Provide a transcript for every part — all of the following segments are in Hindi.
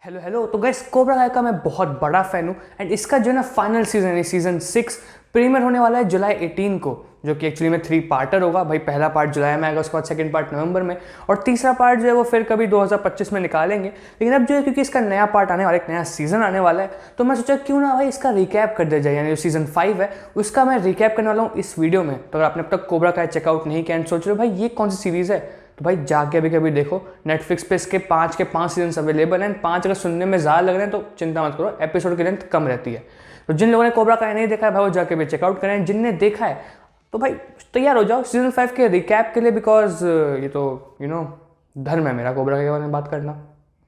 Hello hello. तो गाइस कोबरा kai का मैं बहुत बड़ा फ़ैन हूँ एंड इसका जो है ना फाइनल सीज़न है सीज़न 6 प्रीमियर होने वाला है जुलाई 18 को, जो कि एक्चुअली में 3 पार्टर होगा। भाई पहला पार्ट जुलाई में आएगा, उसके बाद सेकंड पार्ट नवंबर में और तीसरा पार्ट जो है वो फिर कभी 2025 में निकालेंगे। लेकिन अब जो है क्योंकि इसका नया पार्ट आने वाला, एक नया सीज़न आने वाला है, तो मैं सोचा क्यों ना भाई इसका रिकैप कर दिया जाए। यानी जो सीज़न 5 है उसका मैं रिकैप करने वाला हूँ इस वीडियो में। तो अगर आपने अब तक कोबरा kai चेकआउट नहीं किया एंड सोच रहे हो भाई ये कौन सी सीरीज़ है, तो भाई जाके अभी कभी देखो। नेटफ्लिक्स पे इसके 5 के 5 सीजन अवेलेबल हैं। 5 अगर सुनने में ज़्यादा लग रहे हैं तो चिंता मत करो, एपिसोड की लेंथ कम रहती है। तो जिन लोगों ने कोबरा kai नहीं देखा है भाई वो जाके भी चेकआउट करें। जिनने देखा है तो भाई तैयार हो जाओ सीजन 5 के रिकैप के लिए, बिकॉज ये तो धर्म है मेरा कोबरा kai के बारे में बात करना।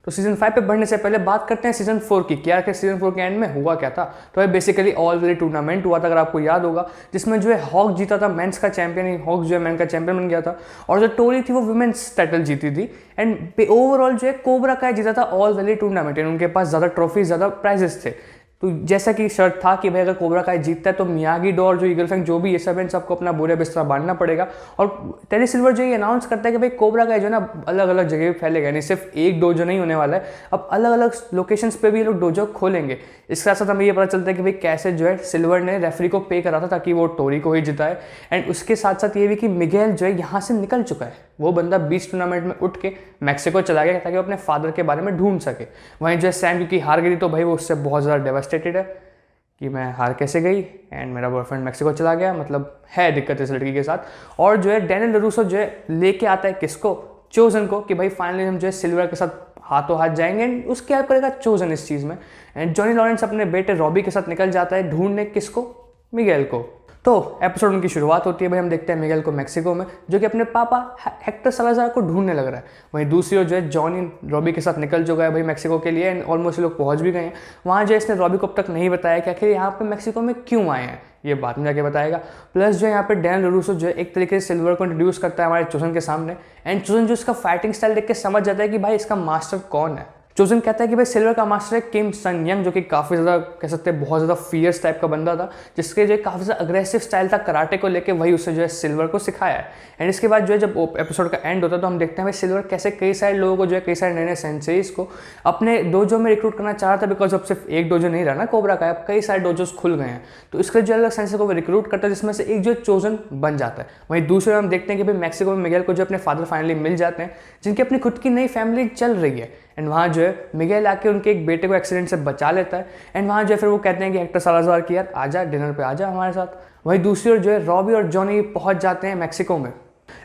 तो सीजन 5 पे बढ़ने से पहले बात करते हैं सीजन 4 की। क्या कि सीजन 4 के एंड में हुआ क्या था। तो भाई बेसिकली ऑल वेरी टूर्नामेंट हुआ था, अगर आपको याद होगा, जिसमें जो है हॉक जीता था मेंस का चैंपियन। हॉक जो है मैन का चैंपियन बन गया था और जो टोरी थी वो वुमेन्स टाइटल जीती थी। एंड ओवरऑल जो है कोबरा kai जीता था ऑल वेली टूर्नामेंट। उनके पास ज़्यादा ट्रॉफी, ज़्यादा प्राइजेस थे। तो जैसा कि शर्त था कि भाई अगर कोबरा kai जीतता है तो मियागी डो और जो ईगल फैंग जो भी ये सब है सबको अपना बुरे बिस्तरा बांधना पड़ेगा। और टेरी सिल्वर जो ये अनाउंस करता है कि भाई कोबरा kai जो है ना अलग अलग जगह पे फैलेगा, यानी सिर्फ एक डोजो नहीं होने वाला है, अब अलग अलग लोकेशंस पे भी ये लोग डोजो खोलेंगे। इसके साथ साथ हमें ये पता चलता है कि भाई कैसे जो है सिल्वर ने रेफरी को पे करा था ताकि वो टोरी को ही जिताए। एंड उसके साथ साथ ये भी कि मिगेल जो है यहाँ से निकल चुका है। वो बंदा बीच टूर्नामेंट में उठ के मैक्सिको चला गया ताकि वो अपने फादर के बारे में ढूंढ सके। वहीं जो है सैम क्योंकि हार गई तो भाई वो उससे बहुत ज़्यादा डेवास्टेटेड है कि मैं हार कैसे गई एंड मेरा बॉयफ्रेंड मैक्सिको चला गया, मतलब है दिक्कत इस लड़की के साथ। और जो है डैनियल लरूसो जो है लेके आता है किसको, चोजन को, कि भाई फाइनली हम जो है सिल्वर के साथ हाथों हाथ जाएंगे एंड उसके हेल्प करेगा चोजन इस चीज़ में। एंड जॉनी लॉरेंस अपने बेटे रॉबी के साथ निकल जाता है ढूंढने किसको, मिगेल को। तो एपिसोड उनकी शुरुआत होती है भाई, हम देखते हैं मिगेल को मैक्सिको में जो कि अपने पापा हेक्टर सालाज़ार को ढूंढने लग रहा है। वहीं दूसरी ओर जो है जॉनी रॉबी के साथ निकल चुका है भाई मैक्सिको के लिए एंड ऑलमोस्ट लोग पहुंच भी गए हैं। वहाँ जो है इसने रॉबी को अब तक नहीं बताया कि आखिर यहाँ पे मैक्सिको में क्यों आए हैं, ये बाद में जाके बताएगा। प्लस जो है यहाँ पे डैनियल लरूसो जो है एक तरीके से सिल्वर को इंट्रोड्यूस करता है हमारे चोजन के सामने एंड चोजन जो इसका फाइटिंग स्टाइल देख के समझ जाता है कि भाई इसका मास्टर कौन है। चोजन कहता है कि भाई सिल्वर का मास्टर है किम सन यंग, जो कि काफ़ी ज़्यादा कह सकते हैं बहुत ज़्यादा फियर्स टाइप का बंदा था, जिसके जो काफ़ी ज़्यादा अग्रेसिव स्टाइल था कराटे को लेके, वही उसे जो है सिल्वर को सिखाया है। एंड इसके बाद जो है जब एपिसोड का एंड होता है तो हम देखते हैं भाई सिल्वर कैसे कई सारे लोगों को जो है कई सारे नए नए सेंसेस को अपने डोजो में रिक्रूट करना चाह रहा था, बिकॉज अब सिर्फ एक डोजो नहीं रहा ना कोबरा kai, अब कई सारे डोजोस खुल गए हैं। तो इसके जो अलग सेंसे को वो रिक्रूट करता है जिसमें से एक जो चोजन बन जाता है। वहीं दूसरे हम देखते हैं कि भाई मैक्सिको में मिगेल को जो अपने फादर फाइनली मिल जाते हैं, जिनकी अपनी खुद की नई फैमिली चल रही है। एंड वहाँ जो है मिगेल आके उनके एक बेटे को एक्सीडेंट से बचा लेता है। एंड वहाँ जो है फिर वो कहते हैं कि हेक्टर सालाज़ार की यार आजा डिनर पे आजा हमारे साथ। वहीं दूसरी ओर जो है रॉबी और जॉनी पहुँच जाते हैं मैक्सिको में।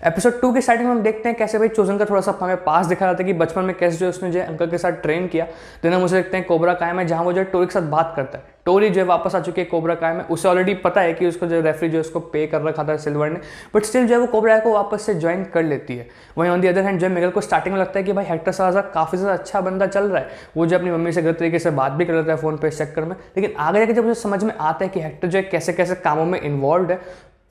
एपिसोड 2 की स्टार्टिंग में हम देखते हैं कैसे भाई चोजन का थोड़ा सा हमें पास दिखा जाता है कि बचपन में कैसे जो है उसने जो अंकल के साथ ट्रेन किया। देन हम उसे देखते हैं कोबरा kai में जहाँ वो जो है टोरी के साथ बात करता है। टोरी जो है वापस आ चुकी है कोबरा kai में, उसे ऑलरेडी पता है कि उसको जो रेफरी जो है उसको पे कर रखा था सिल्वर ने, बट स्टिल जो है वो कोबरा kai को वापस से ज्वाइन कर लेती है। वहीं ऑन दी अदर हैंड जो है मिगेल को स्टार्टिंग में लगता है कि भाई हेक्टर सालाज़ार काफ़ी ज़्यादा अच्छा बंदा चल रहा है, वो जो अपनी मम्मी से गलत तरीके से बात भी कर लेता है फ़ोन पे इस चक्कर में। लेकिन आगे जाकर जब उसे समझ में आता है कि हेक्टर जो है कैसे कैसे कामों में इन्वॉल्व है,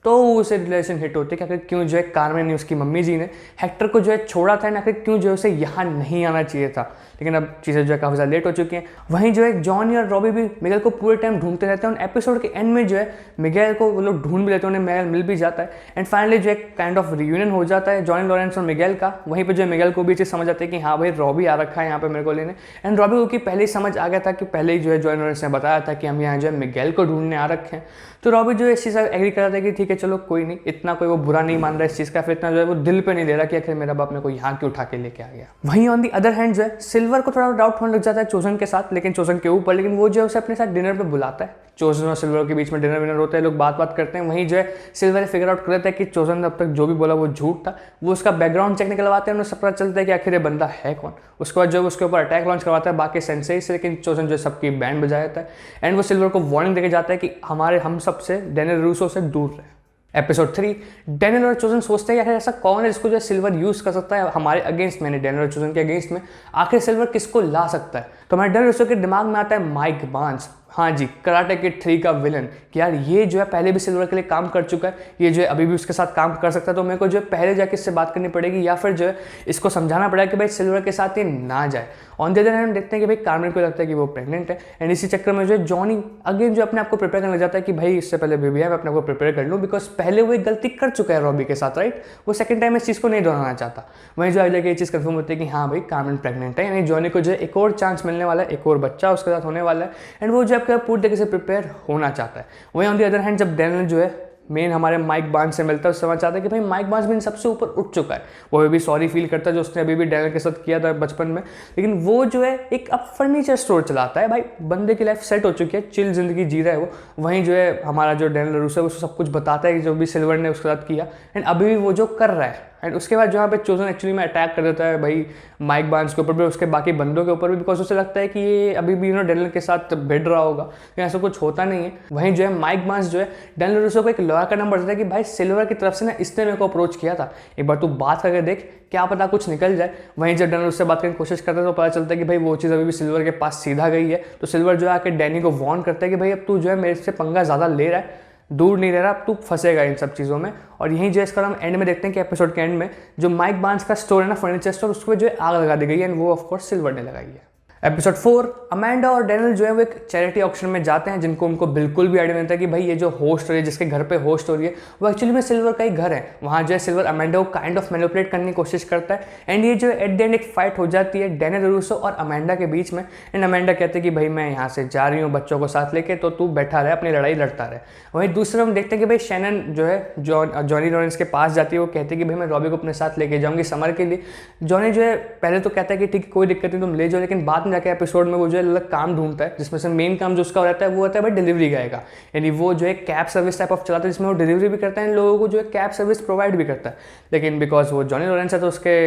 तो उसे रिलेशन हिट होती है कि आखिर क्यों जो है कारमेन ने उसकी मम्मी जी ने हेक्टर को जो है छोड़ा था, आखिर क्यों जो है उसे यहाँ नहीं आना चाहिए था। लेकिन अब चीज़ें जो है काफ़ी ज़्यादा लेट हो चुकी हैं। वहीं जो है जॉनी और रॉबी भी मिगेल को पूरे टाइम ढूंढते रहते हैं। एपिसोड के एंड में जो है मिगेल को वो लोग ढूंढ भी लेते हैं, उन्हें मिगेल मिल भी जाता है एंड फाइनली जो है काइंड ऑफ रियूनियन हो जाता है जॉनी लॉरेंस और मिगेल का। वहीं पर जो है मिगेल को भी चीज़ समझ आती है कि हाँ भाई रॉबी आ रखा है यहाँ पे मेरे को लेने। एंड रॉबी को की पहले ही समझ आ गया था कि पहले ही जो है जॉनी लॉरेंस ने बताया था कि हम यहाँ जो है मिगेल को ढूंढने आ रखे हैं। तो रॉबी जो है इस चीज़ से एग्री कर रहा था कि ठीक है चलो कोई नहीं, इतना कोई वो बुरा नहीं मान रहा है इस चीज़ का, फिर इतना जो है वो दिल पे नहीं ले रहा कि आखिर मेरा बाप मेरे को यहाँ क्यों उठा के लेके आ गया। वहीं ऑन दी अदर हैंड जो है सिल्वर को थोड़ा डाउट होने लग जाता है चोजन के साथ, लेकिन चोजन के ऊपर, लेकिन वो जो है उसे अपने साथ डिनर पे बुलाता है। चोजन और सिल्वर के बीच में डिनर विनर होता है, लोग बात करते हैं। वहीं जो है सिल्वर फिगर आउट कर लेता है कि चोजन ने अब तक जो भी बोला वो झूठ था। वो उसका बैकग्राउंड चेक निकलवाते हैं, उन्हें सब पता चलता है कि आखिर ये बंदा है कौन। उसके बाद जो उसके ऊपर अटैक लॉन्च करवाता है बाकी सेंसेई से, लेकिन चोजन जो सबकी बैंड बजा देता है एंड वो सिल्वर को वार्निंग देके जाता है कि हम सबसे डैनियल लरूसो से दूर रहे। एपिसोड 3 डैनियल और चोजन सोचते हैं कि आखिर ऐसा कौन है जिसको जो सिल्वर यूज़ कर सकता है हमारे अगेंस्ट में, डैनियल और चोजन के अगेंस्ट में। आखिर सिल्वर किसको ला सकता है। तो हमारे डैनियल लरूसो के दिमाग में आता है माइक बार्न्स। हाँ जी, कराटे किड 3 का विलन कि यार ये जो है पहले भी सिल्वर के लिए काम कर चुका है, ये जो है अभी भी उसके साथ काम कर सकता है, तो मेरे को जो है पहले जाके इससे बात करनी पड़ेगी या फिर जो है इसको समझाना पड़ेगा कि भाई सिल्वर के साथ ये ना जाए। ऑन द अदर हैंड देखते हैं कि भाई कार्मेन को लगता है कि वो प्रेग्नेंट है एंड इसी चक्कर में जो है जॉनी अगेन जो अपने आप को प्रिपेयर करने लग जाता है कि भाई इससे पहले बेबी है, मैं अपने आप को प्रिपेयर कर लूँ, बिकॉज पहले वो एक गलती कर चुका है रॉबी के साथ, राइट। वो सेकंड टाइम इस चीज़ को नहीं दोहराना चाहता। वहीं जो आगे ये चीज़ कंफर्म होती है कि हाँ भाई कार्मेन प्रेग्नेंट है, यानी जॉनी को जो है एक और चांस मिलने वाला है, एक और बच्चा उसके साथ होने वाला है एंड वो जो है पूरी तरीके से प्रिपेयर होना चाहता है। वहीं ऑन द अदर हैंड जब डैनियल जो है मेन हमारे माइक बांस से मिलता है, उस समझ चाहता है कि भाई माइक बांस भी इन सबसे ऊपर उठ चुका है, वो भी सॉरी फील करता है जो उसने अभी भी डैनियल के साथ किया था बचपन में, लेकिन वो जो है एक अब फर्नीचर स्टोर चलाता है। भाई बंदे की लाइफ सेट हो चुकी है, चिल जिंदगी जी रहा है वो। वहीं जो है हमारा जो डैनियल रूसो है उसको सब कुछ बताता है कि जो भी सिल्वर ने उसके साथ किया एंड अभी भी वो जो कर रहा है। एंड उसके बाद जहाँ पे चोजन एक्चुअली में अटैक कर देता है भाई माइक बांस के ऊपर भी, उसके बाकी बंदों के ऊपर भी, बिकॉज उसे लगता है कि ये अभी भी डैनियल के साथ भिड़ रहा होगा, लेकिन ऐसा कुछ होता नहीं है। वहीं जो है माइक बांस जो है डैनियल रूसो को एक लॉयर का नंबर देता है कि भाई सिल्वर की तरफ से ना इसने मेरे को अप्रोच किया था, एक बार तू बात करके देख, क्या पता कुछ निकल जाए। वहीं जब डैनियल उससे बात करने की कोशिश करता है तो पता चलता है कि भाई वो चीज़ अभी भी सिल्वर के पास सीधा गई है। तो सिल्वर जो है आके डैनी को वार्न करता है कि भाई अब तू जो है मेरे से पंगा ज़्यादा ले रहा है, दूर नहीं रह रहा, अब तू फंसेगा इन सब चीज़ों में। और यहीं जो इसका हम एंड में देखते हैं कि एपिसोड के एंड में जो माइक बांस का स्टोर है ना, फर्नीचर स्टोर, उसको जो है आग लगा दी गई है एंड वो ऑफकोर्स सिल्वर ने लगाई है। एपिसोड 4 अमेंडा और डैनियल जो है वो एक चैरिटी ऑक्शन में जाते हैं, जिनको उनको बिल्कुल भी आइडिया नहीं था कि भाई ये जो होस्ट हो रही है, जिसके घर पे होस्ट हो रही है, वो एक्चुअली में सिल्वर का ही घर है। वहाँ जो है सिल्वर अमेंडा को काइंड ऑफ मैनिपुलेट करने की कोशिश करता है एंड ये जो एट द एंड एक फाइट हो जाती है डैनियल रूसो और अमेंडा के बीच में। एंड अमेंडा कहते हैं कि भाई मैं यहाँ से जा रही हूँ बच्चों को साथ लेके, तो तू बैठा रहे अपनी लड़ाई लड़ता रहे। वहीं दूसरे हम देखते हैं कि भाई शैनन जो है जॉनी लॉरेंस के पास जाती है, वो कहते हैं कि भाई मैं रॉबी को अपने साथ लेके जाऊँगी समर के लिए। जॉनी जो है पहले तो कहता है कि ठीक कोई दिक्कत नहीं तुम ले जाओ, लेकिन बाद में जाकर एपिसोड में जो है अलग काम ढूंढता है, जिसमें से मेन काम जो उसका रहता है वो होता है भाई डिलीवरी गाय का। यानी वो जो है कैब सर्विस टाइप ऑफ चलाता है, जिसमें वो डिलीवरी भी करता है लोगों को जो है कैब सर्विस प्रोवाइड भी करता है। लेकिन बिकॉज वो जॉनी लॉरेंस है तो उसके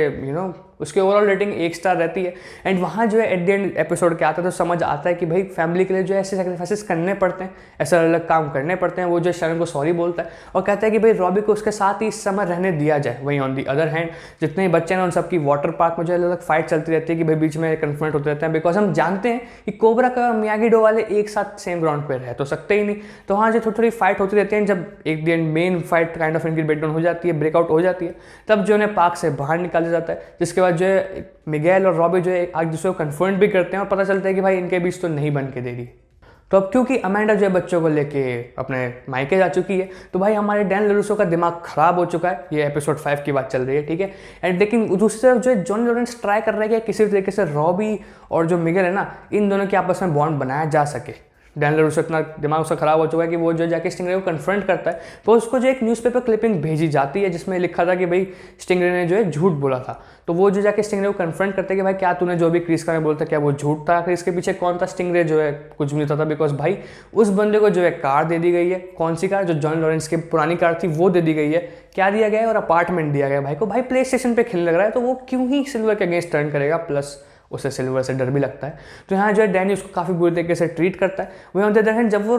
उसके ओवरऑल रेटिंग 1 स्टार रहती है। एंड वहाँ जो है एट द एंड एपिसोड के आता है तो समझ आता है कि भाई फैमिली के लिए जो है ऐसे सेक्रीफाइसेस करने पड़ते हैं, ऐसे अलग काम करने पड़ते हैं। वो जो शरण को सॉरी बोलता है और कहता है कि भाई रॉबी को उसके साथ ही इस समय रहने दिया जाए। वहीं ऑन दी अदर हैंड जितने बच्चे हैं उन सबकी वाटर पार्क में जो है अलग फाइट चलती रहती है कि भाई बीच में कन्फ्रंट होते रहते हैं, बिकॉज हम जानते हैं कि कोबरा का और मियागी डो वाले एक साथ सेम ग्राउंड पे रह तो सकते ही नहीं। तो वहाँ जो थोड़ी थोड़ी फाइट होती रहती है, जब एक दिन मेन फाइट काइंड ऑफ इनकी ब्रेकडाउन हो जाती है, ब्रेकआउट हो जाती है, तब जो है पार्क से बाहर निकाला जाता है, जिसके बाद जो है मिगेल और रॉबी जो है एक दूसरे को कन्फर्म भी करते हैं और पता चलता है कि भाई इनके बीच तो नहीं बन के दे रही। तो अब क्योंकि अमेंडा जो है बच्चों को लेके अपने मायके जा चुकी है, तो भाई हमारे डैनियल रूसो का दिमाग खराब हो चुका है। ये एपिसोड 5 की बात चल रही है, ठीक है। एंड लेकिन दूसरी तरफ जो है जॉनी लॉरेंस ट्राई कर रहा है कि किसी तरीके से रॉबी और जो मिगेल है ना, इन दोनों के आपस में बॉन्ड बनाया जा सके। डैनियल रूसो इतना दिमाग उसका खराब हो चुका है कि वो जो जाके स्टिंगरे को कन्फ्रंट करता है, तो उसको जो एक न्यूज़पेपर क्लिपिंग भेजी जाती है जिसमें लिखा था कि भाई स्टिंगरे ने जो है झूठ बोला था। तो वो जो जाके स्टिंगरे को कन्फ्रंट करते हैं कि भाई क्या तूने जो भी क्रिस का बोलता क्या वो झूठ था, क्रिस के पीछे कौन था। स्टिंगरे जो है कुछ भी नहीं था, बिकॉज भाई उस बंदे को जो है कार दे दी गई है। कौन सी कार? जो जॉनी लॉरेंस की पुरानी कार थी वो दे दी गई है। क्या दिया गया है? और अपार्टमेंट दिया गया भाई को। भाई प्ले स्टेशन पे खेलने लग रहा है, तो वो क्यों ही सिल्वर के अगेंस्ट टर्न करेगा, प्लस उसे सिल्वर से डर भी लगता है। तो यहाँ जो है डैनी उसको काफ़ी बुरी तरीके से ट्रीट करता है। वहीं ऑन द अदर हैंड जब वो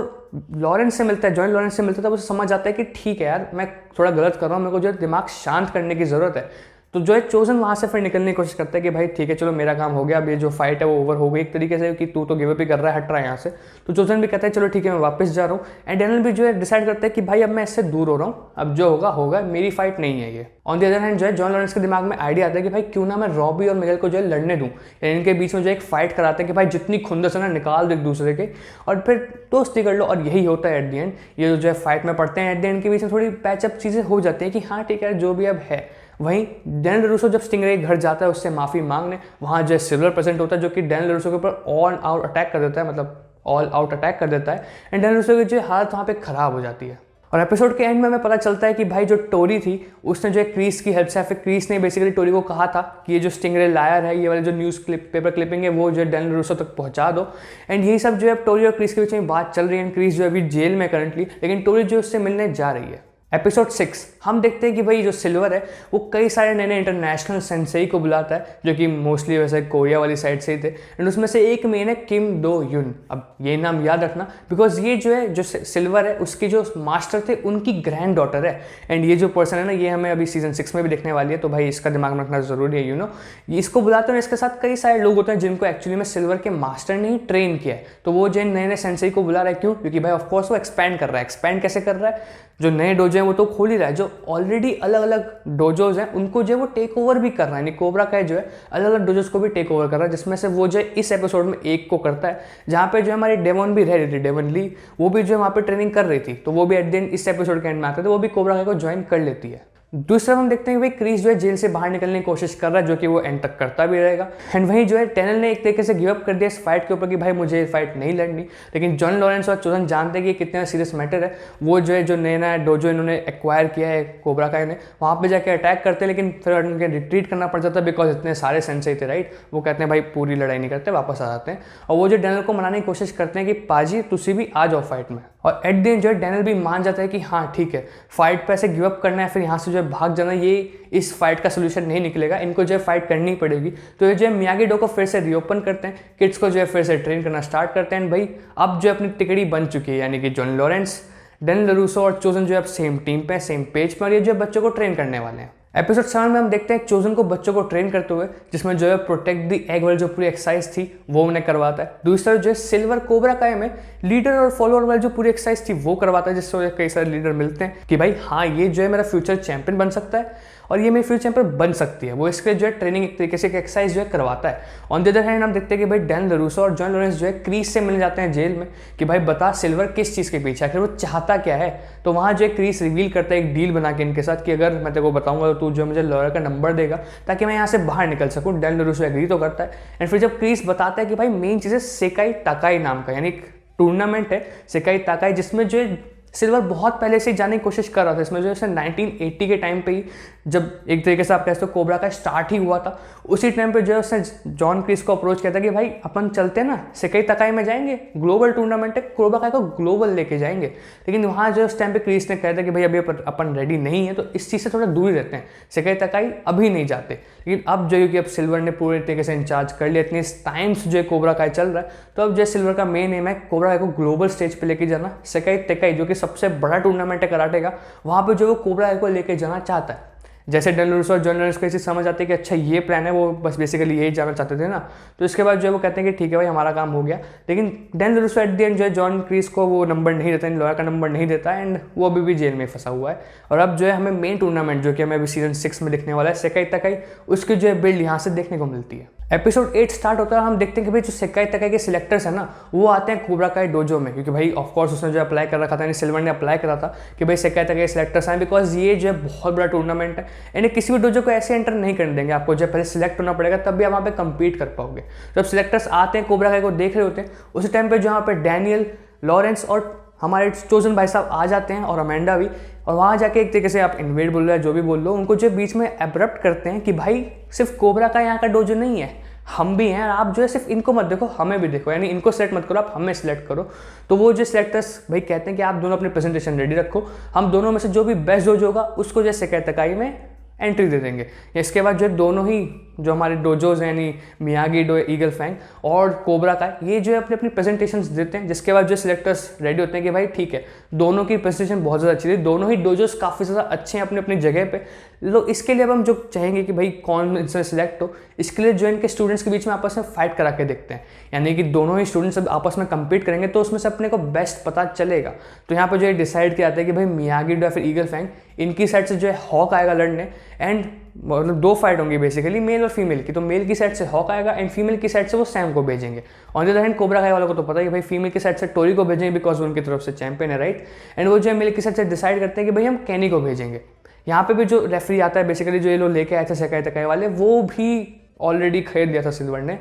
लॉरेंस से मिलता है, जॉनी लॉरेंस से मिलता है, तब उसे समझ आता है कि ठीक है यार मैं थोड़ा गलत कर रहा हूँ, मेरे को जो है दिमाग शांत करने की ज़रूरत है। तो जो है चोजन वहाँ से फिर निकलने की कोशिश करता है कि भाई ठीक है चलो मेरा काम हो गया, अब ये जो फाइट है वो ओवर हो गई एक तरीके से, कि तू तो गिव अप ही कर रहा है, हट रहा है यहाँ से। तो चोजन भी कहता है चलो ठीक है मैं वापस जा रहा हूँ। एंड डैनियल भी जो है डिसाइड करता है कि भाई अब मैं इससे दूर हो रहा हूँ, अब जो होगा होगा, मेरी फाइट नहीं है ये। ऑन द अदर हैंड जो है जॉन लॉरेंस के दिमाग में आइडिया आता है कि भाई क्यों ना मैं रॉबी और मिगेल को जो है लड़ने दूँ, इनके बीच में जो एक फाइट कराते हैं कि भाई जितनी खुंदस है ना निकाल दो एक दूसरे के और फिर दोस्ती कर लो। और यही होता है एट द एंड, ये जो है फाइट में पड़ते हैं, एट द एंड के बीच में थोड़ी पैचअप चीज़ें हो जाती हैं कि हाँ ठीक है जो भी अब है। वहीं डैनियल रूसो जब स्टिंगरे घर जाता है उससे माफ़ी मांगने, वहाँ जो है सिल्वर प्रेजेंट होता है जो कि डैनियल रूसो के ऊपर ऑल आउट अटैक कर देता है, मतलब ऑल आउट अटैक कर देता है। एंड डैनियल रूसो की जो हालत वहाँ पे ख़राब हो जाती है। और एपिसोड के एंड में हमें पता चलता है कि भाई जो टोरी थी उसने जो है क्रीस की हेल्प से, या फिर क्रीस ने बेसिकली टोरी को कहा था कि ये जो स्टिंगरे लायर है, ये वाले जो न्यूज़ पेपर क्लिपिंग है वो जो है डैनियल रूसो तक पहुंचा दो। एंड यही सब जो है टोरी और क्रीस के बीच में बात चल रही है। क्रीस जो है अभी जेल में करंटली, लेकिन टोरी जो उससे मिलने जा रही है। एपिसोड 6 हम देखते हैं कि भाई जो सिल्वर है वो कई सारे नए नए इंटरनेशनल सेंसेई को बुलाता है, जो कि मोस्टली वैसे कोरिया वाली साइड से ही थे। एंड उसमें से एक मेन है किम दो युन। अब ये नाम याद रखना बिकॉज ये जो है जो सिल्वर है उसकी जो मास्टर थे उनकी ग्रैंड डॉटर है। एंड ये जो पर्सन है ना ये हमें अभी सीजन 6 में भी देखने वाली है, तो भाई इसका दिमाग में रखना जरूरी है। इसको बुलाते हैं। इसके साथ कई सारे लोग होते हैं जिनको एक्चुअली में सिल्वर के मास्टर ने ही ट्रेन किया है, तो वो जो नए नए सेंसेई को बुला रहा है। क्यों? क्योंकि भाई ऑफकोर्स वो एक्सपैंड कर रहा है। एक्सपैंड कैसे कर रहा है? जो नए डोजो हैं वो तो खोल ही रहा है, जो ऑलरेडी अलग अलग डोजोज हैं उनको जो वो टेक ओवर भी कर रहा है। यानी कोबरा का जो है अलग अलग डोजोज को भी टेक ओवर कर रहा है, जिसमें से वो जो है इस एपिसोड में एक को करता है, जहाँ पे जो हमारी डेवॉन भी रह रही थी, डेवॉन ली, वो भी जो वहाँ पे ट्रेनिंग कर रही थी, तो वो भी एट द एंड इस एपिसोड के एंड में आते थे, वो भी कोबरा का को ज्वाइन कर लेती है। दूसरा हम देखते हैं कि भाई क्रिस जो है जेल से बाहर निकलने की कोशिश कर रहा है, जो कि वो एंड तक करता भी रहेगा। एंड वहीं जो है टेनल ने एक तरीके से गिव अप कर दिया इस फाइट के ऊपर कि भाई मुझे ये फाइट नहीं लड़नी। लेकिन जॉन लॉरेंस और चोजन जानते हैं कि कितना सीरियस मैटर है। वो जो है जो नया डोजो इन्होंने एक्वायर किया है कोबरा का ने, वहाँ पे जाके अटैक करते हैं, लेकिन फिर उनके रिट्रीट करना पड़ जाता है बिकॉज इतने सारे सेंसेई थे, राइट। वो कहते हैं भाई पूरी लड़ाई नहीं करते, वापस आ जाते हैं। और वो जो डैनियल को मनाने की कोशिश करते हैं कि पाजी तुसी भी आ जाओ फाइट में। और एट द एंड जो है डैनियल भी मान जाता है कि हाँ ठीक है, फाइट पे ऐसे गिव अप करना है, फिर यहाँ से जो है भाग जाना, ये इस फाइट का सोल्यूशन नहीं निकलेगा, इनको जो है फाइट करनी पड़ेगी। तो ये जो है मियागी डो को फिर से रीओपन करते हैं, किड्स को जो है फिर से ट्रेन करना स्टार्ट करते हैं। भाई अब जो अपनी टिकड़ी बन चुकी है, यानी कि जॉन लॉरेंस, डैनियल लरूसो और चोजन जो है अब सेम टीम पे, सेम पेज पर, ये जो बच्चों को ट्रेन करने वाले हैं। एपिसोड 7 में हम देखते हैं चोजन को बच्चों को ट्रेन करते हुए, जिसमें जो है प्रोटेक्ट द एग वाली जो पूरी एक्सरसाइज थी वो उन्हें करवाता है। दूसरा जो है सिल्वर कोबरा काय में लीडर और फॉलोअर वाली जो पूरी एक्सरसाइज थी वो करवाता है, जिससे कई सारे लीडर मिलते हैं कि भाई हाँ ये जो है मेरा फ्यूचर चैंपियन बन सकता है और ये मेरी फ्यूचर चैंपियन बन सकती है। वो इसके लिए जो है ट्रेनिंग एक तरीके से एक्सरसाइज जो है करवाता है। ऑन द अदर हैंड हम देखते हैं कि भाई डैन लरूसो और जॉन लॉरेंस जो है क्रीस से मिल जाते हैं जेल में कि भाई बता सिल्वर किस चीज़ के पीछे, आखिर वो चाहता क्या है। तो वहाँ जो है क्रीस रिवील करता है एक डील बना के इनके साथ कि अगर मैं तेरे को बताऊंगा तो तू जो मुझे लॉयर का नंबर देगा ताकि मैं यहाँ से बाहर निकल सकूँ। डैन लरूसो एग्री तो करता है। एंड फिर जब क्रीस बताता है कि भाई मेन चीज़ है सेकाई ताकाई नाम का, यानी एक टूर्नामेंट है सेकाई ताकाई, जिसमें जो है सिल्वर बहुत पहले से जाने की कोशिश कर रहा था। इसमें जो है 1980 के टाइम पे ही, जब एक तरीके से आप कह सकते हो कोबरा का स्टार्ट ही हुआ था, उसी टाइम पे जो है उसने जॉन क्रीस को अप्रोच किया था कि भाई अपन चलते हैं ना सेकाई ताकाई में जाएंगे, ग्लोबल टूर्नामेंट है, कोबरा का को ग्लोबल लेके जाएंगे। लेकिन वहाँ जो उस टाइम पे क्रीस ने कहा था कि भाई अभी अपन रेडी नहीं है, तो इस चीज़ से थोड़ा दूर ही रहते हैं, सेकाई ताकाई अभी नहीं जाते। लेकिन अब जो है कि अब सिल्वर ने पूरे तरीके से इंचार्ज कर लिया, इतने टाइम से जो है कोबरा का चल रहा है, तो अब जो सिल्वर का मेन एम है कोबरा को ग्लोबल स्टेज पे लेके जाना। सेकाई ताकाई जो कि सबसे बड़ा टूर्नामेंट है कराटे का, वहाँ पे जो वो कोबरा को लेके जाना चाहता है। जैसे डैनियल लरूसो और जॉन लॉरेंस को इसी समझ आती है कि अच्छा ये प्लान है, वो बस बेसिकली यही जाना चाहते थे ना। तो इसके बाद जो है वो कहते हैं कि ठीक है भाई हमारा काम हो गया। लेकिन डैनियल लरूसो एट द एंड जो है जॉन क्रीस को वो नंबर नहीं देता, लॉयर का नंबर नहीं देता, एंड वो अभी भी जेल में फंसा हुआ है। और अब जो है हमें मेन टूर्नामेंट जो कि हमें अभी सीजन 6 में दिखने वाला है सेकाई ताकाई, उसकी जो है बिल्ड यहाँ से देखने को मिलती है। एपिसोड 8 स्टार्ट होता है, हम देखते हैं कि भाई जो सेकाई ताकाई के सिलेक्टर्स है ना वो आते हैं कोबरा का डोजो में, क्योंकि भाई ऑफकोर्स उसने जो अप्लाई कर रखा था, यानी सिल्वर ने अप्लाई करा था कि भाई सेकाई ताकाई सिलेक्टर्स आए, बिकॉज ये जो है बहुत बड़ा टूर्नामेंट है, यानी किसी भी डोजो को ऐसे एंटर नहीं करने देंगे, आपको जो पहले सिलेक्ट होना पड़ेगा तब भी आप वहाँ पे कम्पीट कर पाओगे। जब सिलेक्टर्स आते हैं कोबरा को देख रहे होते हैं, उसी टाइम पे जो यहाँ पे डैनियल लॉरेंस और हमारे चोजन भाई साहब आ जाते हैं और अमेंडा भी, और वहाँ जाके एक तरीके से आप इन्वेड बोल रहे हो जो भी बोल लो, उनको जो बीच में एब्रप्ट करते हैं कि भाई सिर्फ कोबरा का यहाँ का डोजो नहीं है, हम भी हैं, आप जो है सिर्फ इनको मत देखो हमें भी देखो, यानी इनको सेलेक्ट मत करो, आप हमें सेलेक्ट करो। तो वो जो सिलेक्टर्स भाई कहते हैं कि आप दोनों अपनी प्रेजेंटेशन रेडी रखो, हम दोनों में से जो भी बेस्ट डोजो होगा उसको जैसे सेकाई ताकाई में एंट्री दे देंगे। इसके बाद जो है दोनों ही जो हमारे डोजोज हैं, यानी मियागी डो, ईगल फैंग और कोबरा का, ये जो है अपनी अपनी प्रेजेंटेशंस देते हैं, जिसके बाद जो सिलेक्टर्स रेडी होते हैं कि भाई ठीक है दोनों की प्रेजेंटेशन बहुत ज़्यादा अच्छी थी, दोनों ही डोजोज काफ़ी ज़्यादा अच्छे हैं अपनी अपनी जगह पे। तो इसके लिए अब हम जो चाहेंगे कि भाई कौन इनसे सिलेक्ट हो, इसके लिए जो इनके स्टूडेंट्स के बीच में आपस में फाइट करा के देखते हैं, यानी कि दोनों ही स्टूडेंट्स आपस में कम्पीट करेंगे तो उसमें से अपने को बेस्ट पता चलेगा। तो यहाँ पर जो है डिसाइड किया जाता है कि भाई मियागी डो या फिर ईगल फैंग, इनकी साइड से जो है हॉक आएगा लड़ने, एंड मतलब दो फाइट होंगी बेसिकली मेल और फीमेल की। तो मेल की साइड से हॉक आएगा एंड फीमेल की साइड से वो सैम को भेजेंगे। On the other hand cobra काय वालों को तो पता ही भाई फीमेल की साइड से टोरी को भेजेंगे बिकॉज वो उनकी तरफ से चैंपियन है, राइट। एंड वो जो है मेल की साइड से डिसाइड करते हैं कि भाई हम कैनी को भेजेंगे। यहाँ पे भी जो रेफरी आता है बेसिकली जो ये लोग लेके आए थे सेकाई ताकाई वाले, वो भी ऑलरेडी खरीद लिया था सिल्वर ने।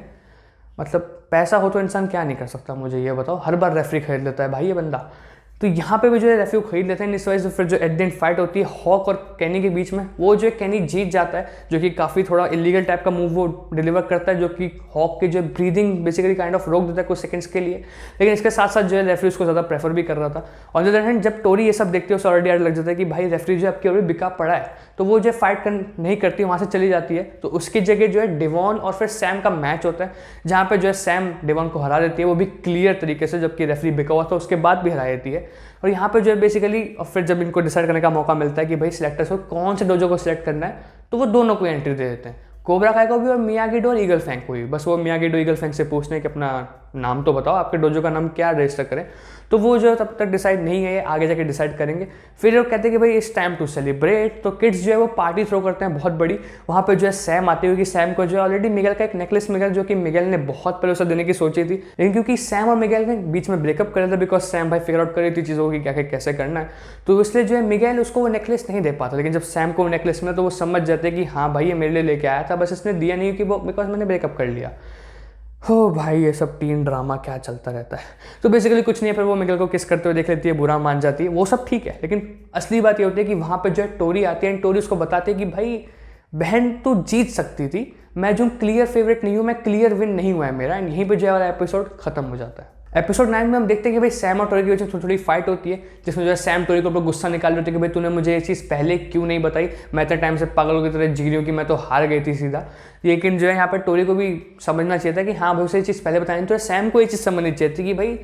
मतलब पैसा हो तो इंसान क्या नहीं कर सकता, मुझे ये बताओ, हर बार रेफरी खरीद लेता है भाई ये बंदा। तो यहाँ पे भी जो है रेफ्री को खरीद लेते हैं। इस वजह से फिर जो एट द एंड फाइट होती है हॉक और कैनी के बीच में, वो जो है कैनी जीत जाता है, जो कि काफ़ी थोड़ा इलीगल टाइप का मूव वो डिलीवर करता है, जो कि हॉक के जो ब्रीदिंग बेसिकली काइंड ऑफ रोक देता है कुछ सेकंड्स के लिए। लेकिन इसके साथ साथ जो है रेफ्री उसको ज़्यादा प्रेफर भी कर रहा था। ऑन द अदर हैंड जब टोरी ये सब देखती है उसे ऑलरेडी लग जाता है कि भाई रेफ्री जो आपकी ऑलरेडी बिका पड़ा है, तो वो जो है फाइट नहीं करती, वहाँ से चली जाती है। तो उसकी जगह जो है डिवॉन और फिर सैम का मैच होता है, जहाँ पे जो है सैम डिवॉन को हरा देती है, वो भी क्लियर तरीके से, जबकि रेफ्री बिका हुआ था उसके बाद भी हरा देती है। और यहाँ पे जो है बेसिकली और फिर जब इनको डिसाइड करने का मौका मिलता है कि भाई सिलेक्टर्स को कौन से डोजो को सिलेक्ट करना है, तो वो दोनों को एंट्री दे देते हैं, कोबरा काय को भी और मियागी-डो और ईगल फैंग को भी। बस वो मियागी-डो ईगल फैंग से पूछने कि अपना नाम तो बताओ, आपके डोजो का नाम क्या रजिस्टर करें। तो वो जो है तब तक डिसाइड नहीं है, आगे जाके डिसाइड करेंगे। फिर वो कहते हैं कि भाई इट्स टाइम टू सेलिब्रेट। तो किड्स जो है वो पार्टी थ्रो करते हैं बहुत बड़ी। वहाँ पे जो है सैम आती हुई कि सैम को जो है ऑलरेडी मिगेल का एक नेकलेस मिला, जो कि मिगेल ने बहुत पहले उसे देने की सोची थी, लेकिन क्योंकि सैम और मिगेल के बीच में ब्रेकअप कर रहा था, बिकॉज सैम भाई फिगर आउट कर रही थी चीज़ों की क्या कैसे करना है, तो इसलिए जो है मिगेल उसको वो नेकलेस नहीं दे पाता। लेकिन जब सैम को वो नेकलेस मिला तो वो समझ जाते कि हाँ भाई ये मेरे लिए लेके आया था, बस इसने दिया नहीं कि वो बिकॉज मैंने ब्रेकअप कर लिया। हो भाई ये सब टीन ड्रामा क्या चलता रहता है। तो बेसिकली कुछ नहीं है, फिर वो मिगेल को किस करते हुए देख लेती है, बुरा मान जाती है, वो सब ठीक है। लेकिन असली बात ये होती है कि वहाँ पे जो है टोरी आती है एंड टोरी उसको बताती है कि भाई बहन तो जीत सकती थी, मैं जो क्लियर फेवरेट नहीं हूँ, मैं क्लियर विन नहीं हुआ है मेरा। एंड यहीं पर जो है वाला एपिसोड खत्म हो जाता है। एपिसोड 9 में हम देखते हैं कि भाई सैम और टोरी की वजह से थोड़ी थोड़ी फाइट होती है, जिसमें जो है सैम टोरी को ऊपर गुस्सा निकाल रही होती है कि भाई तूने मुझे ये चीज़ पहले क्यों नहीं बताई, मैं इतने टाइम से पागलों की तरह जी रही हूँ कि मैं तो हार गई थी सीधा। लेकिन जो है यहाँ पर टोरी को भी समझना चाहिए था कि हाँ भाई उसे ये चीज़ पहले बतानी, तो सैम को ये चीज़ समझनी चाहिए थी कि भाई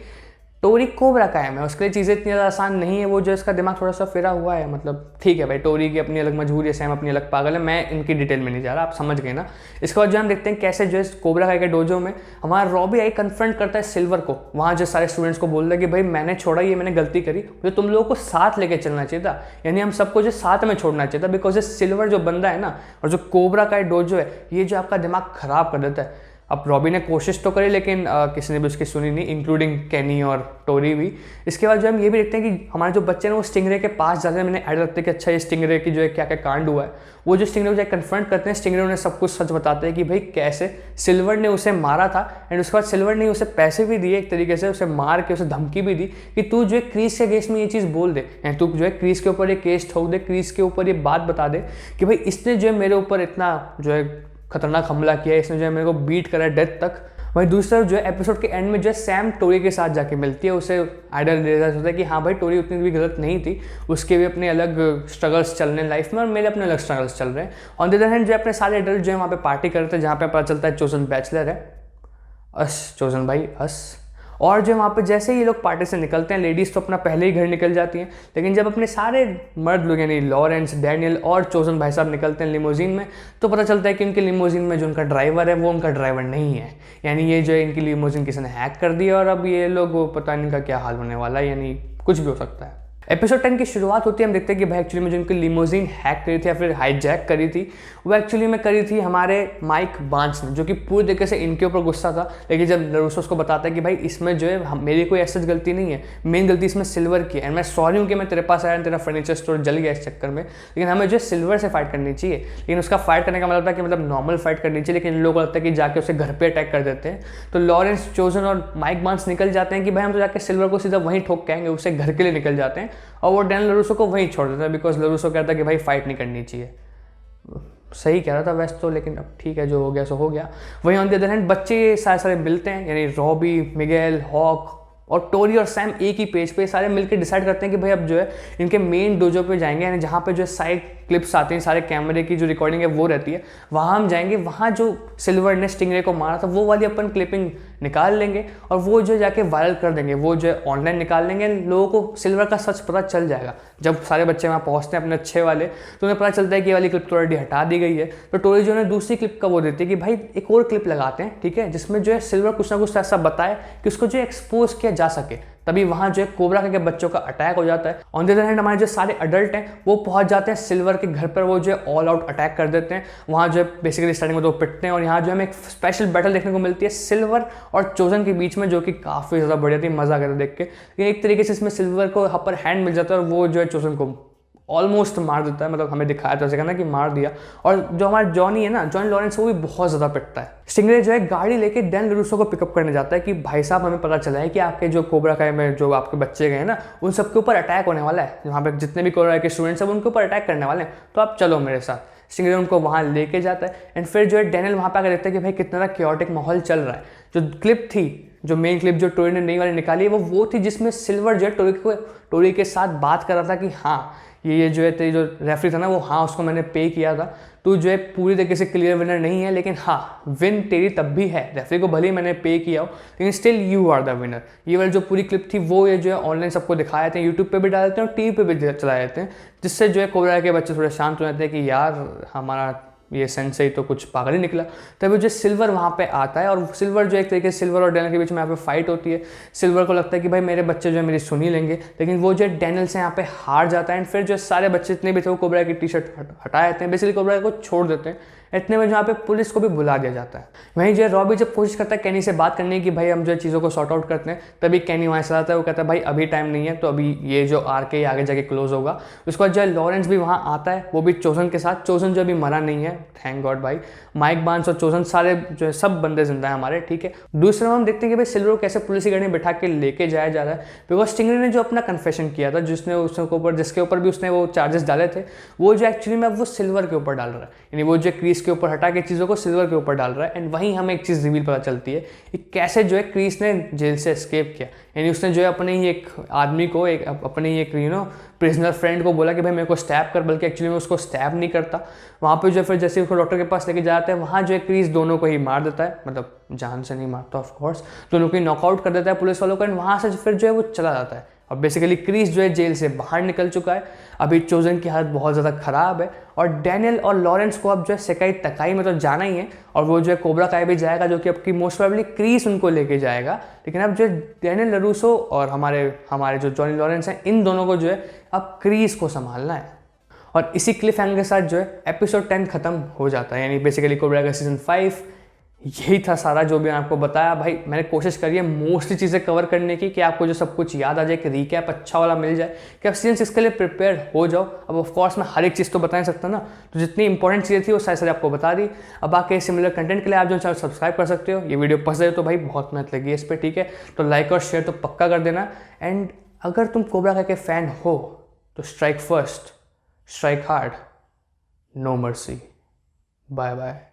टोरी कोबरा कायम है, उसके लिए चीज़ें इतनी ज़्यादा आसान नहीं है, वो जो इसका दिमाग थोड़ा सा फिरा हुआ है। मतलब ठीक है भाई, टोरी की अपनी अलग मजबूरी है, सैम अपनी अलग पागल है, मैं इनकी डिटेल में नहीं जा रहा, आप समझ गए ना। इसके बाद जो हम देखते हैं कैसे जो है कोबरा काय के डोजो में हमारा रॉबी आई कन्फ्रंट करता है सिल्वर को, वहाँ जो सारे स्टूडेंट्स को बोल रहा है कि भाई मैंने छोड़ा, ये मैंने गलती करी, मुझे तुम लोगों को साथ लेके चलना चाहिए था, यानी हम सबको जो साथ में छोड़ना चाहिए था, बिकॉज ये सिल्वर जो बंदा है ना और जो कोबरा काय डोजो है, ये जो आपका दिमाग खराब कर देता है। अब रॉबी ने कोशिश तो करी लेकिन किसी ने भी उसकी सुनी नहीं, इंक्लूडिंग कैनी और टोरी भी। इसके बाद जो हम ये भी देखते हैं कि हमारे जो बच्चे हैं वो स्टिंगरे के पास जाते हैं, मैंने ऐड रखते हैं कि अच्छा ये स्टिंगरे की जो है क्या क्या कांड हुआ है। वो जो स्टिंगरे को जाकर कन्फ्रंट करते हैं, स्टिंगरे उन्हें सब कुछ सच बताते हैं कि भाई कैसे सिल्वर ने उसे मारा था। एंड उसके बाद सिल्वर ने उसे पैसे भी दिए, एक तरीके से उसे मार के उसे धमकी भी दी कि तू जो है क्रीज के केस में ये चीज़ बोल दे, तू जो है क्रीज के ऊपर ये केस ठोक दे, क्रीज के ऊपर ये बात बता दे कि भाई इसने जो है मेरे ऊपर इतना जो है खतरनाक हमला किया, इसने जो है मेरे को बीट करा डेथ तक। वहीं दूसरी तरफ जो है एपिसोड के एंड में जो है सैम टोरी के साथ जाके मिलती है, उसे आइडिया रियलाइज होता है कि हाँ भाई टोरी उतनी भी गलत नहीं थी, उसके भी अपने अलग स्ट्रगल्स चल रहे हैं लाइफ में और मेरे अपने अलग स्ट्रगल्स चल रहे हैं। ऑन द अदर हैंड जो अपने सारे एडल्ट जो है वहाँ पे पार्टी करते हैं, जहाँ पे पता चलता है चोजन बैचलर है, चोजन भाई और जो वहाँ पे जैसे ही ये लोग पार्टी से निकलते हैं, लेडीज़ तो अपना पहले ही घर निकल जाती हैं, लेकिन जब अपने सारे मर्द लोग यानी लॉरेंस, डैनियल और चोजन भाई साहब निकलते हैं लिमोजीन में, तो पता चलता है कि उनके लिमोजीन में जो उनका ड्राइवर है वो उनका ड्राइवर नहीं है, यानी ये जो है इनकी लिमोजीन किसी ने हैक कर दिया और अब ये लोग पता नहीं इनका क्या हाल होने वाला है, यानी कुछ भी हो सकता है। एपिसोड 10 की शुरुआत होती है, हम देखते हैं कि भाई एक्चुअली में जो उनकी लिमोजीन हैक करी थी या फिर हाईजैक करी थी, वो एक्चुअली में करी थी हमारे माइक बांस ने, जो कि पूरी तरीके से इनके ऊपर गुस्सा था। लेकिन जब लरूसो उसको बताता है कि भाई इसमें जो है मेरी कोई ऐसी गलती नहीं है, मेन गलती इसमें सिल्वर की है, एंड मैं सॉरी हूँ कि मैं तेरे पास आया, तेरा फर्नीचर स्टोर जल गया इस चक्कर में, लेकिन हमें जो है सिल्वर से फाइट करनी चाहिए। लेकिन उसका फाइट करने का मतलब था कि मतलब नॉर्मल फाइट करनी चाहिए, लेकिन लोगों को लगता है कि जाके उसे घर पर अटैक कर देते हैं। तो लॉरेंस, चोजन और माइक बांस निकल जाते हैं कि भाई हम तो जाके सिल्वर को सीधा वहीं ठोक के आएंगे, उसे घर के लिए निकल जाते हैं और वो डैन लरूसो को वहीं छोड़ देता है, बिकॉज लरूसो कहता है कि भाई फाइट नहीं करनी चाहिए। सही कह रहा था वैसे तो, लेकिन अब ठीक है जो हो गया सो हो गया। वहीं ऑन द अदर हैंड बच्चे सारे सारे मिलते हैं, यानी रॉबी, मिगेल, हॉक और टोरी और सैम एक ही पेज पे सारे मिलकर डिसाइड करते हैं कि भाई अब जो है इनके मेन डोजो पे जाएंगे, यानी जहाँ पे जो है साइड क्लिप्स आते हैं, सारे कैमरे की जो रिकॉर्डिंग है वो रहती है, वहाँ हम जाएंगे, वहाँ जो सिल्वर ने स्टिंगरे को मारा था वो वाली अपन क्लिपिंग निकाल लेंगे और वो जो जाके वायरल कर देंगे, वो जो है ऑनलाइन निकाल लेंगे, लोगों को सिल्वर का सच पता चल जाएगा। जब सारे बच्चे वहाँ पहुँचते हैं अपने अच्छे वाले, तो उन्हें पता चलता है कि ये वाली क्लिप तो ऑलरेडी हटा दी गई है। तो टोरी जो है दूसरी क्लिप का वो देती है कि भाई एक और क्लिप लगाते हैं, ठीक है, जिसमें जो है सिल्वर कुछ ना कुछ ऐसा बताए कि उसको जो एक्सपोज किया जा सके। तभी वहाँ जो है कोबरा के बच्चों का अटैक हो जाता है। ऑन द अदर हैंड हमारे जो सारे अडल्ट हैं वो पहुँच जाते हैं सिल्वर के घर पर, वो जो है ऑल आउट अटैक कर देते हैं। वहाँ जो है बेसिकली स्टार्टिंग में तो पिटते हैं और यहाँ जो हमें एक स्पेशल बैटल देखने को मिलती है सिल्वर और चोजन के बीच में, जो कि काफ़ी ज़्यादा बढ़िया थी, मज़ा आ गया था देख के। लेकिन एक तरीके से इसमें सिल्वर को अपर हैंड मिल जाता है और वो जो है चोजन को ऑलमोस्ट मार देता है, मतलब हमें दिखाया तो ऐसे ना कि मार दिया। और जो हमारा जॉनी है ना, जॉनी लॉरेंस, वो भी बहुत ज़्यादा पिटता है। स्टिंगरे जो है गाड़ी लेके डैन लरूसो को पिकअप करने जाता है कि भाई साहब हमें पता चला है कि आपके जो कोबरा kai में जो आपके बच्चे गए ना, उन सबके ऊपर अटैक होने वाला है, वहाँ पे जितने भी कोबरा kai के स्टूडेंट्स हैं उनके ऊपर अटैक करने वाले हैं, तो आप चलो मेरे साथ। स्टिंगरे उनको वहाँ लेके जाता है एंड फिर जो है डैनियल वहाँ पे आकर देखता है कि भाई कितना क्योटिक माहौल चल रहा है। जो क्लिप थी, जो मेन क्लिप जो टोरी ने नई वाली निकाली है, वो थी जिसमें सिल्वर जो है टोरी के साथ बात कर रहा था कि हाँ ये जो है तेरी जो रेफरी था ना, वो हाँ उसको मैंने पे किया था, तू जो है पूरी तरीके से क्लियर विनर नहीं है, लेकिन हाँ विन तेरी तब भी है, रेफरी को भले ही मैंने पे किया हो लेकिन still you are the winner. ये वाली जो पूरी क्लिप थी वो ये जो है ऑनलाइन सबको दिखाए थे, यूट्यूब पे भी डालते हैं और टीवी पे भी चलाए जाते हैं, जिससे जो है कोबरा के बच्चे थोड़े शांत हो जाते हैं कि यार हमारा ये सेंसेई तो कुछ पागल ही निकला। तभी जो सिल्वर वहाँ पे आता है और सिल्वर जो एक तरीके से सिल्वर और डैनियल के बीच में यहाँ पे फाइट होती है। सिल्वर को लगता है कि भाई मेरे बच्चे जो है मेरी सुन ही लेंगे, लेकिन वो जो है डैनियल से यहाँ पे हार जाता है एंड फिर जो सारे बच्चे जितने भी थे वो कोबरा की टी शर्ट हटा देते हैं, बेसिकली कोबरा को छोड़ देते हैं। इतने में जहाँ पे पुलिस को भी बुला दिया जाता है। वहीं जो है रॉबी जब कोशिश करता है कैनी से बात करने की, भाई हम जो है चीज़ों को सॉर्ट आउट करते हैं, तभी कैनी वहाँ से आता है, वो कहता है भाई अभी टाइम नहीं है, तो अभी ये जो आरके आगे जाके क्लोज होगा। उसके बाद जो है लॉरेंस भी वहाँ आता है, वो भी चोजन के साथ। चोजन जो अभी मरा नहीं है, थैंक गॉड भाई। माइक बांस और चोजन सारे जो है सब बंदे जिंदा है हमारे, ठीक है। दूसरे में हम देखते हैं कि भाई सिल्वर को कैसे पुलिस की गाड़ी में बैठा के लेके जाया जा रहा है, बिकॉज स्टिंगरे ने जो अपना कन्फेशन किया था, जिसके ऊपर भी उसने वो चार्जेस डाले थे, वो जो एक्चुअली में वो सिल्वर के ऊपर डाल रहा है, यानी वो जो क्रीस के ऊपर हटा के चीज़ों को सिल्वर के ऊपर डाल रहा है। एंड वहीं हमें एक चीज़ रिवील पता चलती है कि कैसे जो है क्रीस ने जेल से एस्केप किया, यानी उसने जो है अपने ही एक आदमी को, अपने ही एक प्रिजनर फ्रेंड को बोला कि भाई मेरे को स्टैब कर, बल्कि एक्चुअली में उसको स्टैब नहीं करता। वहाँ पे जो फिर जैसे उसको डॉक्टर के पास लेके जाते हैं, वहाँ जो है क्रीस दोनों को ही मार देता है, मतलब जान से नहीं मारता ऑफ कोर्स, दोनों को ही नॉकआउट कर देता है पुलिस वालों को। एंड वहाँ से फिर जो है वो चला जाता है और बेसिकली क्रीस जो है जेल से बाहर निकल चुका है। अभी चोजन की हालत बहुत ज़्यादा ख़राब है और डैनियल और लॉरेंस को अब जो है सेकाई तकाई में तो जाना ही है, और वो जो है कोबरा kai भी जाएगा, जो कि अब की मोस्ट प्रोबेबली क्रीस उनको लेके जाएगा। लेकिन अब जो है डैनियल लरूसो और हमारे जो जॉनी लॉरेंस हैं, इन दोनों को जो है अब क्रीस को संभालना है। और इसी क्लिफ हैंगर के साथ जो है एपिसोड 10 खत्म हो जाता है, यानी बेसिकली कोबरा का सीजन 5 यही था सारा जो भी आपको बताया। भाई मैंने कोशिश करी है मोस्टली चीज़ें कवर करने की, कि आपको जो सब कुछ याद आ जाए, कि रिकैप अच्छा वाला मिल जाए, कि आप सीजन 6 के लिए प्रिपेयर हो जाओ। अब ऑफ कोर्स मैं हर एक चीज़ तो बता नहीं सकता ना, तो जितनी इंपॉर्टेंट चीज़ें थी वो सारी आपको बता दी। अब आके सिमिलर कंटेंट के लिए आप जो चैनल सब्सक्राइब कर सकते हो। ये वीडियो पसंद है तो भाई बहुत मेहनत लगी है इस पर, ठीक है, तो लाइक और शेयर तो पक्का कर देना। एंड अगर तुम कोबरा kai के फ़ैन हो तो strike first, strike hard, no mercy, bye bye.